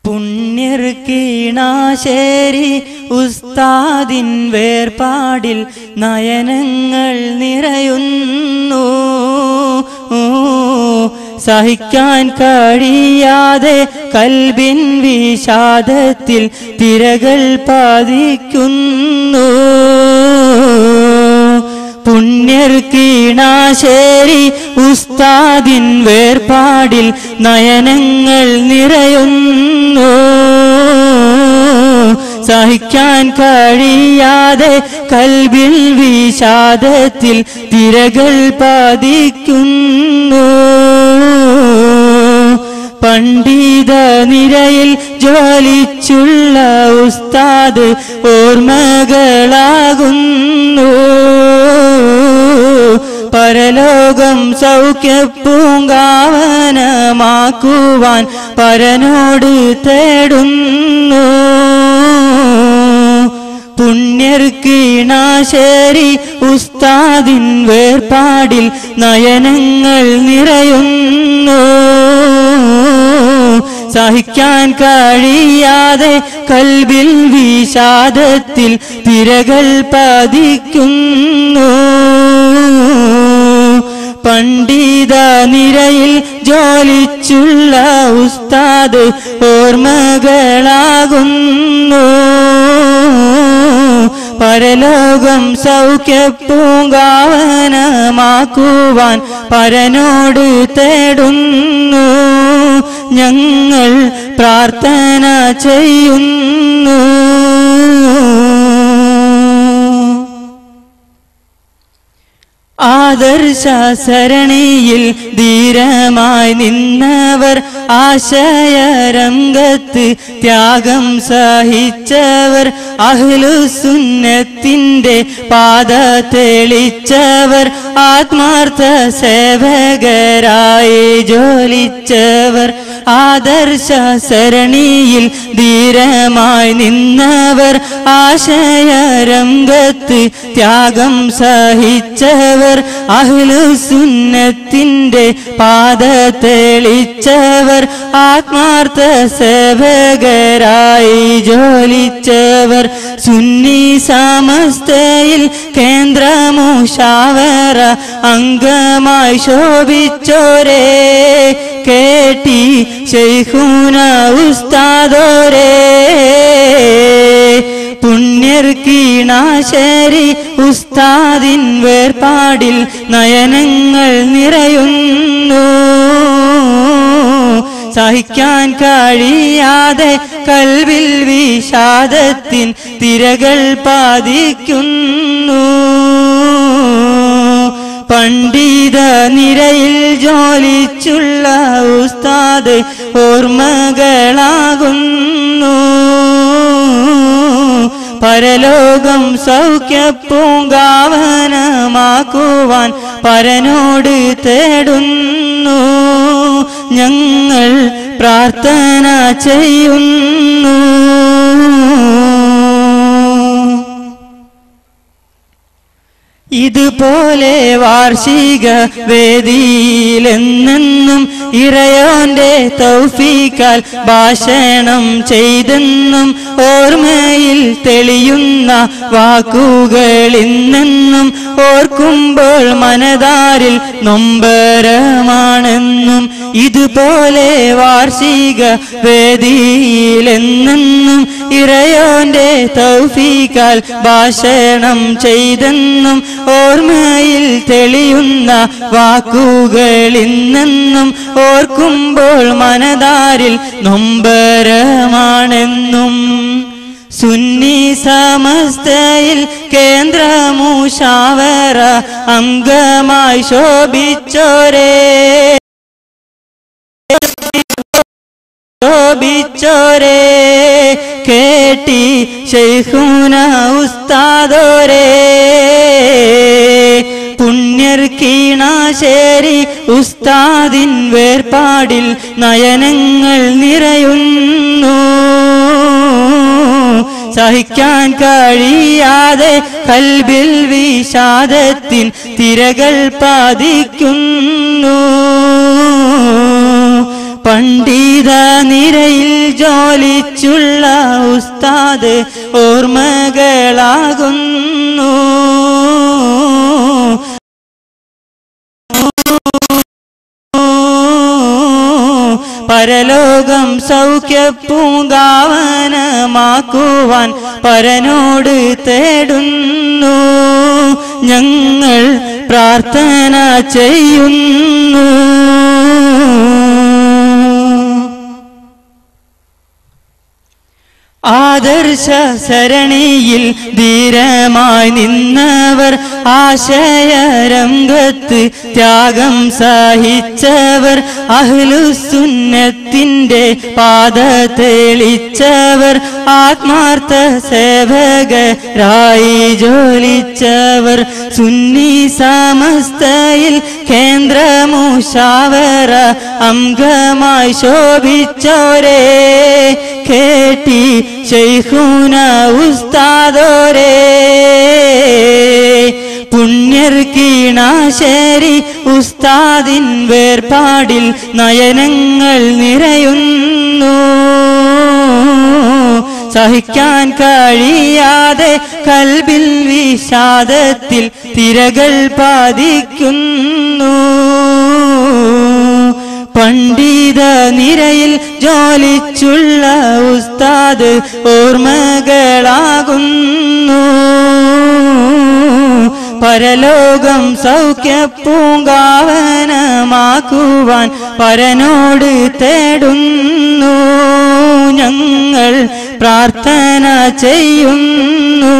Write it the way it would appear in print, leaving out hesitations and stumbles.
പുണ്യർ കീണാശ്ശേരി ഉസ്താദിൻ വേർപാടിൽ നയനങ്ങൾ നിറയുന്നു. സഹിക്കാൻ കഴിയാതെ കൽബിൻ വിഷാദത്തിൽ തിരകൾ പതിക്കുന്നു. പുണ്യർ കീണാശ്ശേരി ഉസ്താദിൻ വേർപാടിൽ നയനങ്ങൾ നിറയുന്നു. സഹിക്കാൻ കഴിയാതെ കൽബിൽ വിഷാദത്തിൽ തിരകൾ പതിക്കുന്നു. പണ്ഡിത നിരയിൽ ജ്വലിച്ചുള്ള ഉസ്താദ് ഓർമ്മകളാകുന്നു. പരലോകം സൗഖ്യപ്പൂങ്കാവനമാക്കുവാൻ പരനോട് തേടുന്നു. പുണ്യർ കീണാശ്ശേരി ഉസ്താദിൻ വേർപാടിൽ നയനങ്ങൾ നിറയുന്നു. സഹിക്കാൻ കഴിയാതെ കൽബിൽ വിഷാദത്തിൽ തിരകൾ പതിക്കുന്നു. പണ്ഡിത നിരയിൽ ജ്വലിച്ചുള്ള ഉസ്താദ് ഓർമ്മകളാകുന്നു. പരലോകം സൗഖ്യപ്പൂങ്കാവനമാക്കുവാൻ പരനോട് തേടുന്നു. ഞങ്ങൾ പ്രാർത്ഥന ചെയ്യുന്നു. ആദർശ സരണിയിൽ ധീരമായി നിന്നവർ, ആശയരംഗത്ത് ത്യാഗം സഹിച്ചവർ, അഹ്ലുസുന്നത്തിന്റെ പാത തെളിച്ചവർ, ആത്മാർത്ഥ സേവകരായി ജ്വലിച്ചവർ. ആദർശ സരണിയിൽ ധീരമായി നിന്നവർ, ആശയരംഗത്ത് ത്യാഗം സഹിച്ചവർ, അഹ്ലുസുന്നത്തിന്റെ പാത തെളിച്ചവർ, ആത്മാർത്ഥ സേവകരായി ജ്വലിച്ചവർ. സുന്നി സമസ്തയിൽ കേന്ദ്ര മുശാവറ അംഗമായി ശോഭിച്ചോരേ, കേട്ടി ശൈഖുന ഉസ്താദോരേ. പുണ്യർ കീണാശ്ശേരി ഉസ്താദിൻ വേർപാടിൽ നയനങ്ങൾ നിറയുന്നു. സഹിക്കാൻ കഴിയാതെ കൽവിൽ വിഷാദത്തിൻ തിരകൾ പതിക്കുന്നു. പണ്ഡിത നിരയിൽ ജ്വലിച്ചുള്ള ഉസ്താദ് ഓർമ്മകളാകുന്നു. പരലോകം സൗഖ്യപ്പൂങ്കാവനമാക്കുവാൻ പരനോട് തേടുന്നു. ഞങ്ങൾ പ്രാർത്ഥന ചെയ്യുന്നു. ഇതുപോലെ വാർഷിക വേദിയിലെന്നും ഇറയോന്റെ തൗഫീഖാൽ ഭാഷണം ചെയ്തെന്നും ഓർമ്മയിൽ തെളിയുന്ന വാക്കുകളിന്നെന്നും ഓർക്കുമ്പോൾ മനതാരിൽ നൊമ്പരമാണെന്നും. ഇതുപോലെ വാർഷിക വേദിയിലെന്നും ഇറയോന്റെ തൗഫീഖാൽ ഭാഷണം ചെയ്തെന്നും ഓർമ്മയിൽ തെളിയുന്ന വാക്കുകളിന്നെന്നും ഓർക്കുമ്പോൾ മനതാരിൽ നൊമ്പരമാണെന്നും. സുന്നി സമസ്തയിൽ കേന്ദ്ര മുശാവറ അംഗമായി ശോഭിച്ചോരേ, കേട്ടി ശൈഖുന ഉസ്താദോരേ. പുണ്യർ കീണാശ്ശേരി ഉസ്താദിൻ വേർപാടിൽ നയനങ്ങൾ നിറയുന്നു. സഹിക്കാൻ കഴിയാതെ കൽബിൽ വിഷാദത്തിൻ തിരകൾ പതിക്കുന്നു. പണ്ഡിത നിരയിൽ ജോലിച്ചുള്ള ഉസ്താദ് ഓർമ്മകളാകുന്നു. പരലോകം സൗഖ്യപ്പൂങ്കാവനമാക്കുവാൻ പരനോട് തേടുന്നു. ഞങ്ങൾ പ്രാർത്ഥന ചെയ്യുന്നു. ആദർശ സരണിയിൽ ധീരമായി നിന്നവർ, ആശയരംഗത്ത് ത്യാഗം സഹിച്ചവർ, അഹ്ലുസുന്നത്തിന്റെ പാത തെളിച്ചവർ, ആത്മാർത്ഥ സേവകരായി ജോലിച്ചവർ, സുന്നി സമസ്തയിൽ കേന്ദ്ര മുശാവറ അംഗമായി ശോഭിച്ചോരേ, കേട്ടി ശൈഖുന ഉസ്താദോരേ, പുണ്യർ കീണാശ്ശേരി ഉസ്താദിൻ വേർപാടിൽ നയനങ്ങൾ നിറയുന്നു. സഹിക്കാൻ കഴിയാതെ കൽബിൽ വിഷാദത്തിൽ തിരകൾ പതിക്കുന്നു. പണ്ഡിത നിരയിൽ ജോലിച്ചുള്ള ഉസ്താദ് ഓർമ്മകളാകുന്നു. പരലോകം സൗഖ്യപ്പൂങ്കാവനമാക്കുവാൻ പരനോട് തേടുന്നു. ഞങ്ങൾ പ്രാർത്ഥന ചെയ്യുന്നു.